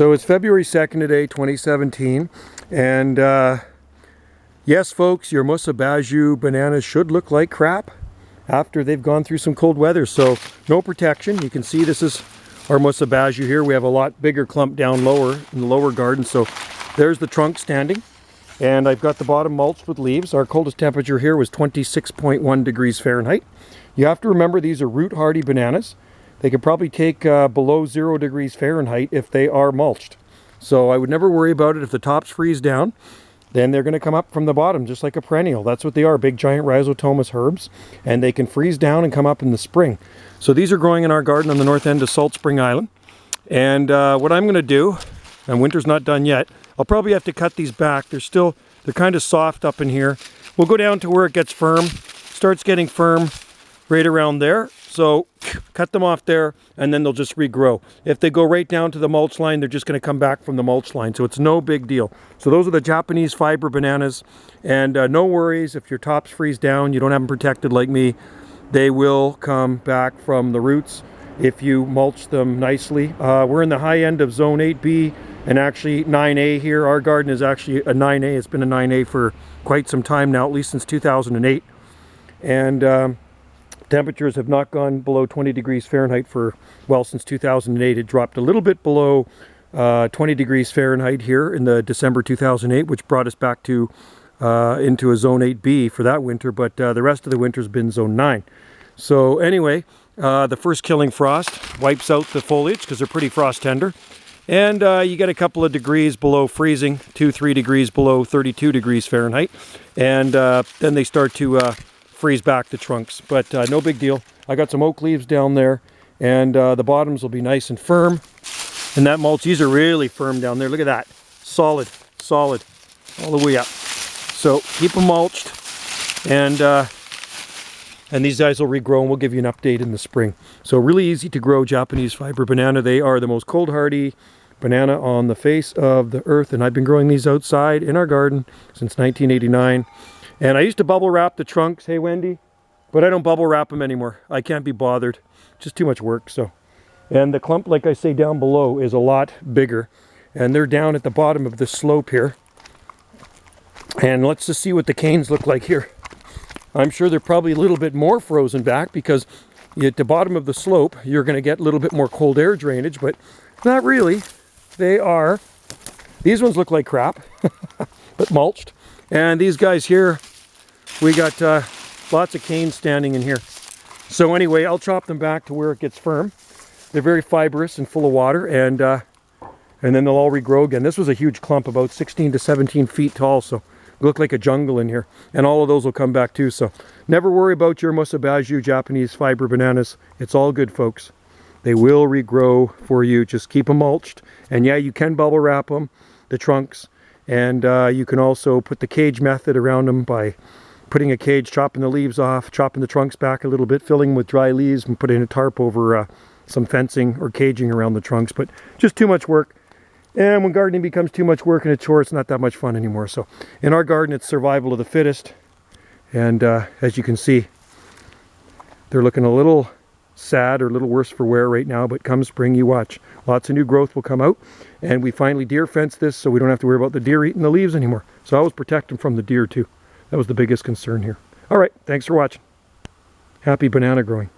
So it's February 2nd today, 2017, and yes folks, your Musa basjoo bananas should look like crap after they've gone through some cold weather. So no protection. You can see this is our Musa basjoo here. We have a lot bigger clump down lower in the lower garden. So there's the trunk standing, and I've got the bottom mulched with leaves. Our coldest temperature here was 26.1 degrees Fahrenheit. You have to remember these are root hardy bananas. They could probably take below 0 degrees Fahrenheit if they are mulched. So I would never worry about it. If the tops freeze down, then they're going to come up from the bottom just like a perennial. That's what they are, big giant rhizotomous herbs, and they can freeze down and come up in the spring. So these are growing in our garden on the north end of Salt Spring Island. And what I'm going to do, and winter's not done yet, I'll probably have to cut these back. They're kind of soft up in here. We'll go down to where it gets firm, starts getting firm right around there. So cut them off there, and then they'll just regrow. If they go right down to the mulch line, they're just going to come back from the mulch line. So it's no big deal. So those are the Japanese fiber bananas. And no worries if your tops freeze down, you don't have them protected like me. They will come back from the roots if you mulch them nicely. We're in the high end of zone 8B and actually 9A here. Our garden is actually a 9A. It's been a 9A for quite some time now, at least since 2008. And temperatures have not gone below 20 degrees Fahrenheit for, well, since 2008. It dropped a little bit below 20 degrees Fahrenheit here in the December 2008, which brought us back to into a zone 8B for that winter, but the rest of the winter's been zone 9. So anyway, the first killing frost wipes out the foliage because they're pretty frost tender. And you get a couple of degrees below freezing, 2-3 degrees below 32 degrees Fahrenheit. And then they start to freeze back the trunks, but no big deal. I got some oak leaves down there, and the bottoms will be nice and firm. And that mulch, these are really firm down there. Look at that, solid, solid, all the way up. So keep them mulched, and these guys will regrow, and we'll give you an update in the spring. So really easy to grow Japanese fiber banana. They are the most cold hardy banana on the face of the earth, and I've been growing these outside in our garden since 1989. And I used to bubble wrap the trunks, hey Wendy, but I don't bubble wrap them anymore. I can't be bothered, just too much work. So, and the clump, like I say, down below is a lot bigger, and they're down at the bottom of this slope here. And let's just see what the canes look like here. I'm sure they're probably a little bit more frozen back because at the bottom of the slope, you're going to get a little bit more cold air drainage, but not really. They are, these ones look like crap, but mulched. And these guys here, we got lots of canes standing in here. So anyway, I'll chop them back to where it gets firm. They're very fibrous and full of water, and then they'll all regrow again. This was a huge clump, about 16 to 17 feet tall, so it looked like a jungle in here. And all of those will come back too. So never worry about your Musa basjoo Japanese fiber bananas. It's all good, folks. They will regrow for you. Just keep them mulched. And yeah, you can bubble wrap them, the trunks. And you can also put the cage method around them by putting a cage, chopping the leaves off, chopping the trunks back a little bit, filling with dry leaves, and putting a tarp over some fencing or caging around the trunks. But just too much work. And when gardening becomes too much work and a chore, it's not that much fun anymore. So in our garden, it's survival of the fittest. And as you can see, they're looking a little sad or a little worse for wear right now, but come spring, you watch. Lots of new growth will come out, and we finally deer fenced this so we don't have to worry about the deer eating the leaves anymore. So I always protect them from the deer too. That was the biggest concern here. All right, thanks for watching. Happy banana growing.